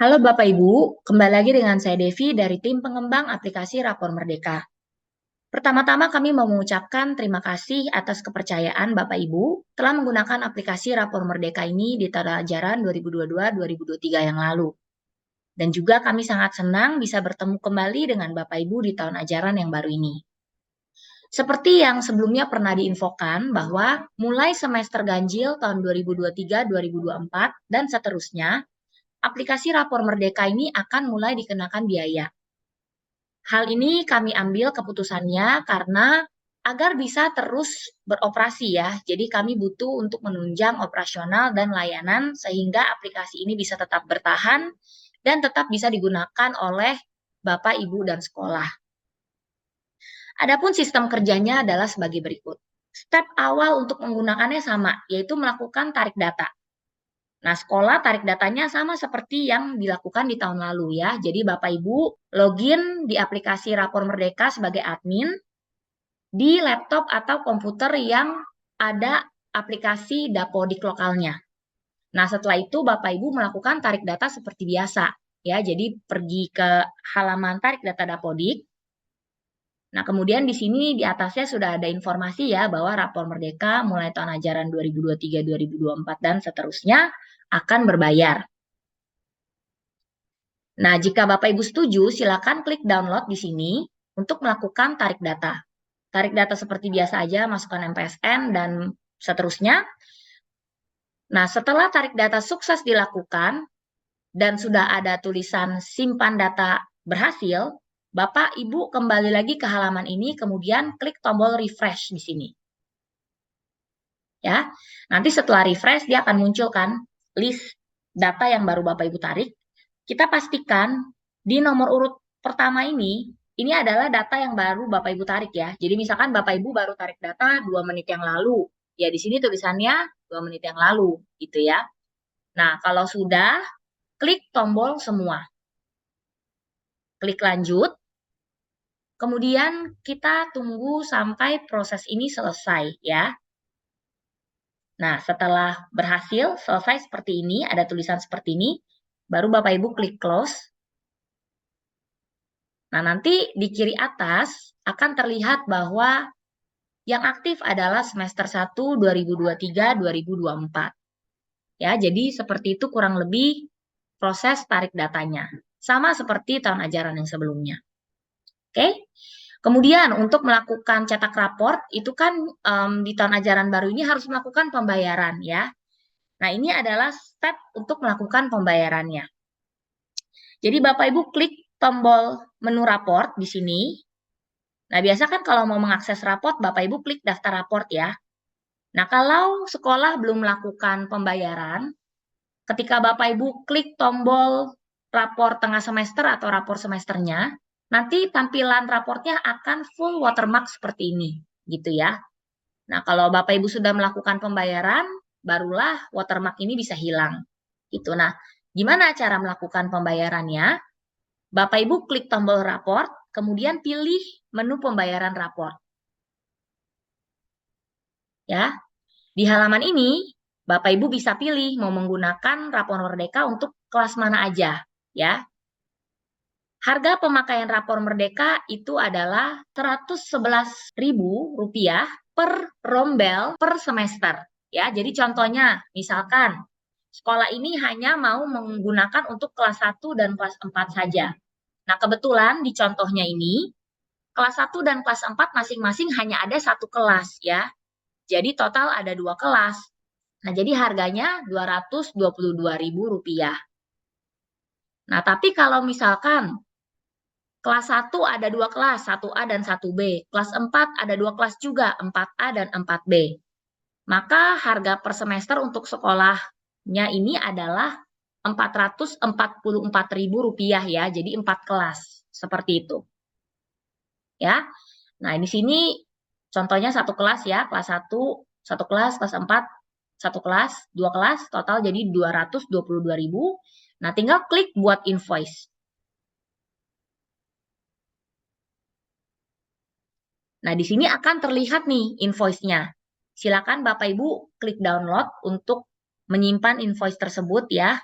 Halo Bapak Ibu, kembali lagi dengan saya Devi dari tim pengembang aplikasi Rapor Merdeka. Pertama-tama kami mau mengucapkan terima kasih atas kepercayaan Bapak Ibu telah menggunakan aplikasi Rapor Merdeka ini di tahun ajaran 2022-2023 yang lalu. Dan juga kami sangat senang bisa bertemu kembali dengan Bapak Ibu di tahun ajaran yang baru ini. Seperti yang sebelumnya pernah diinfokan bahwa mulai semester ganjil tahun 2023-2024 dan seterusnya, aplikasi Rapor Merdeka ini akan mulai dikenakan biaya. Hal ini kami ambil keputusannya karena agar bisa terus beroperasi ya. Jadi kami butuh untuk menunjang operasional dan layanan sehingga aplikasi ini bisa tetap bertahan dan tetap bisa digunakan oleh Bapak, Ibu, dan sekolah. Adapun sistem kerjanya adalah sebagai berikut. Step awal untuk menggunakannya sama, yaitu melakukan tarik data. Nah, sekolah tarik datanya sama seperti yang dilakukan di tahun lalu ya. Jadi Bapak Ibu login di aplikasi Rapor Merdeka sebagai admin di laptop atau komputer yang ada aplikasi Dapodik lokalnya. Nah, setelah itu Bapak Ibu melakukan tarik data seperti biasa ya. Jadi pergi ke halaman tarik data Dapodik. Nah, kemudian di sini di atasnya sudah ada informasi ya bahwa Rapor Merdeka mulai tahun ajaran 2023-2024 dan seterusnya akan berbayar. Nah, jika Bapak Ibu setuju, silakan klik download di sini untuk melakukan tarik data. Tarik data seperti biasa aja, masukkan MPSN dan seterusnya. Nah, setelah tarik data sukses dilakukan dan sudah ada tulisan simpan data berhasil, Bapak Ibu kembali lagi ke halaman ini, kemudian klik tombol refresh di sini. Ya, nanti setelah refresh dia akan munculkan list data yang baru Bapak Ibu tarik. Kita pastikan di nomor urut pertama ini adalah data yang baru Bapak Ibu tarik ya. Jadi misalkan Bapak Ibu baru tarik data 2 menit yang lalu. Ya di sini tulisannya 2 menit yang lalu gitu ya. Nah, kalau sudah, klik tombol semua. Klik lanjut. Kemudian kita tunggu sampai proses ini selesai ya. Nah, setelah berhasil, selesai seperti ini, ada tulisan seperti ini, baru Bapak Ibu klik close. Nah, nanti di kiri atas akan terlihat bahwa yang aktif adalah semester 1 2023-2024. Ya, jadi seperti itu kurang lebih proses tarik datanya. Sama seperti tahun ajaran yang sebelumnya. Oke. Kemudian untuk melakukan cetak raport itu kan di tahun ajaran baru ini harus melakukan pembayaran ya. Nah, ini adalah step untuk melakukan pembayarannya. Jadi Bapak Ibu klik tombol menu raport di sini. Nah, biasa kan kalau mau mengakses raport, Bapak Ibu klik daftar raport ya. Nah, kalau sekolah belum melakukan pembayaran, ketika Bapak Ibu klik tombol rapor tengah semester atau rapor semesternya, nanti tampilan raportnya akan full watermark seperti ini, gitu ya. Nah, kalau Bapak Ibu sudah melakukan pembayaran, barulah watermark ini bisa hilang. Gitu. Nah, gimana cara melakukan pembayarannya? Bapak Ibu klik tombol raport, kemudian pilih menu pembayaran raport. Ya, di halaman ini Bapak Ibu bisa pilih mau menggunakan Rapor Merdeka untuk kelas mana aja, ya. Harga pemakaian Rapor Merdeka itu adalah Rp111.000 per rombel per semester, ya. Jadi contohnya, misalkan sekolah ini hanya mau menggunakan untuk kelas 1 dan kelas 4 saja. Nah, kebetulan di contohnya ini kelas 1 dan kelas 4 masing-masing hanya ada satu kelas ya. Jadi total ada 2 kelas. Nah, jadi harganya Rp222.000. Nah, tapi kalau misalkan kelas 1 ada 2 kelas, 1A dan 1B. Kelas 4 ada 2 kelas juga, 4A dan 4B. Maka harga per semester untuk sekolahnya ini adalah Rp444.000 ya, jadi 4 kelas. Seperti itu. Ya. Nah, di sini contohnya satu kelas ya, kelas 1, satu kelas, kelas 4, satu kelas, 2 kelas, total jadi Rp222.000. Nah, tinggal klik buat invoice. Nah, di sini akan terlihat nih invoice-nya. Silakan Bapak Ibu klik download untuk menyimpan invoice tersebut ya.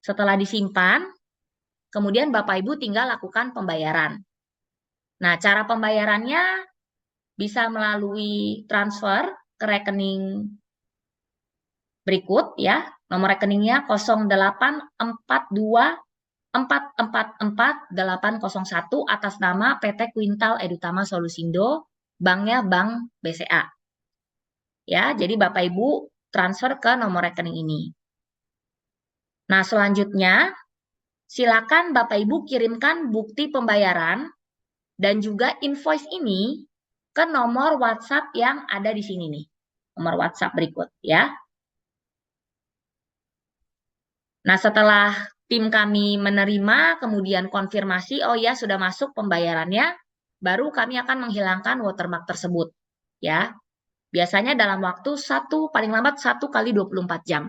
Setelah disimpan, kemudian Bapak Ibu tinggal lakukan pembayaran. Nah, cara pembayarannya bisa melalui transfer ke rekening berikut ya. Nomor rekeningnya 0842444801 atas nama PT Quintal Edutama Solusindo, banknya Bank BCA. Ya, jadi Bapak Ibu transfer ke nomor rekening ini. Nah, selanjutnya silakan Bapak Ibu kirimkan bukti pembayaran dan juga invoice ini ke nomor WhatsApp yang ada di sini nih. Nomor WhatsApp berikut ya. Nah, setelah tim kami menerima, kemudian konfirmasi, oh ya sudah masuk pembayarannya, baru kami akan menghilangkan watermark tersebut. Ya, biasanya dalam waktu paling lambat 1 kali 24 jam.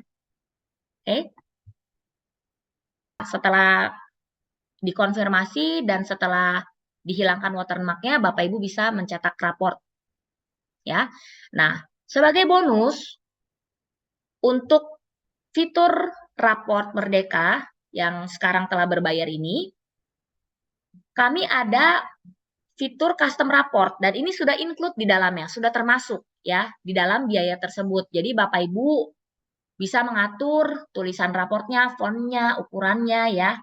Oke. Setelah dikonfirmasi dan setelah dihilangkan watermarknya, Bapak Ibu bisa mencetak raport. Ya. Nah, sebagai bonus untuk fitur raport Merdeka yang sekarang telah berbayar ini, kami ada fitur custom report dan ini sudah include di dalamnya, sudah termasuk ya di dalam biaya tersebut. Jadi Bapak Ibu bisa mengatur tulisan raportnya, fontnya, ukurannya ya.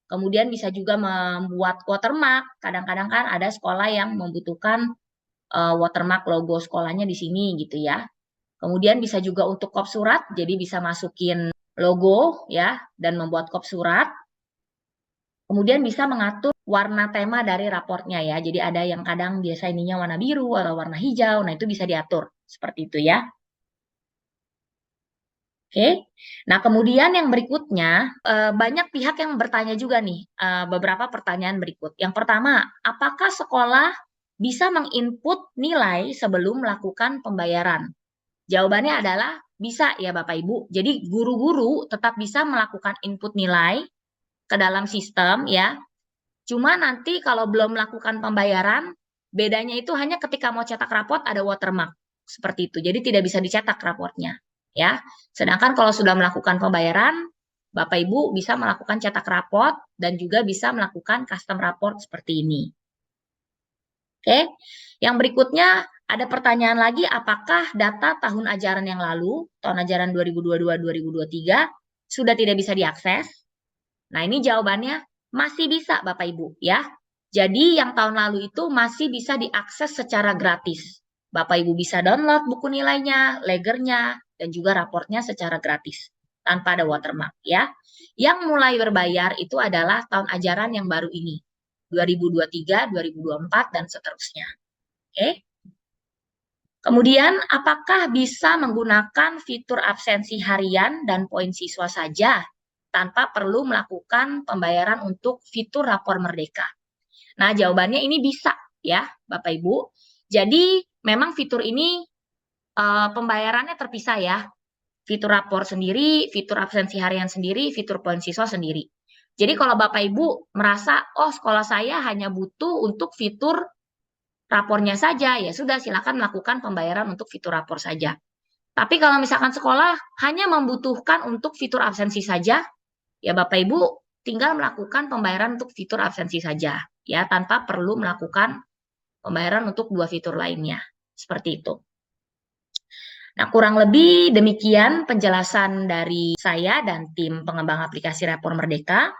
Kemudian bisa juga membuat watermark. Kadang-kadang kan ada sekolah yang membutuhkan watermark logo sekolahnya di sini gitu ya. Kemudian bisa juga untuk kop surat, jadi bisa masukin logo ya dan membuat kop surat. Kemudian bisa mengatur warna tema dari raportnya ya. Jadi ada yang kadang biasa ininya warna biru atau warna hijau. Nah, itu bisa diatur seperti itu ya. Oke. Nah, kemudian yang berikutnya banyak pihak yang bertanya juga nih beberapa pertanyaan berikut. Yang pertama, apakah sekolah bisa menginput nilai sebelum melakukan pembayaran? Jawabannya adalah bisa ya Bapak Ibu. Jadi guru-guru tetap bisa melakukan input nilai ke dalam sistem ya. Cuma nanti kalau belum melakukan pembayaran, bedanya itu hanya ketika mau cetak raport ada watermark. Seperti itu. Jadi tidak bisa dicetak raportnya. Ya. Sedangkan kalau sudah melakukan pembayaran, Bapak Ibu bisa melakukan cetak raport dan juga bisa melakukan custom raport seperti ini. Oke. Yang berikutnya ada pertanyaan lagi, apakah data tahun ajaran yang lalu, tahun ajaran 2022-2023, sudah tidak bisa diakses? Nah, ini jawabannya masih bisa Bapak Ibu ya. Jadi yang tahun lalu itu masih bisa diakses secara gratis. Bapak Ibu bisa download buku nilainya, legernya, dan juga raportnya secara gratis tanpa ada watermark ya. Yang mulai berbayar itu adalah tahun ajaran yang baru ini, 2023, 2024 dan seterusnya. Oke. Kemudian apakah bisa menggunakan fitur absensi harian dan poin siswa saja tanpa perlu melakukan pembayaran untuk fitur rapor Merdeka? Nah, jawabannya ini bisa ya, Bapak Ibu. Jadi, memang fitur ini pembayarannya terpisah ya. Fitur rapor sendiri, fitur absensi harian sendiri, fitur poin siswa sendiri. Jadi, kalau Bapak Ibu merasa, oh sekolah saya hanya butuh untuk fitur rapornya saja, ya sudah silakan melakukan pembayaran untuk fitur rapor saja. Tapi kalau misalkan sekolah hanya membutuhkan untuk fitur absensi saja, ya Bapak Ibu tinggal melakukan pembayaran untuk fitur absensi saja, ya tanpa perlu melakukan pembayaran untuk dua fitur lainnya. Seperti itu. Nah, kurang lebih demikian penjelasan dari saya dan tim pengembang aplikasi Rapor Merdeka.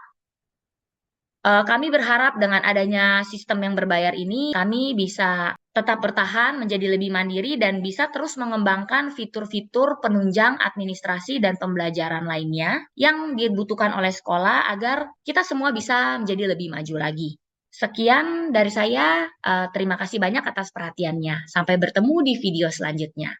Kami berharap dengan adanya sistem yang berbayar ini, kami bisa tetap bertahan menjadi lebih mandiri dan bisa terus mengembangkan fitur-fitur penunjang administrasi dan pembelajaran lainnya yang dibutuhkan oleh sekolah agar kita semua bisa menjadi lebih maju lagi. Sekian dari saya, terima kasih banyak atas perhatiannya. Sampai bertemu di video selanjutnya.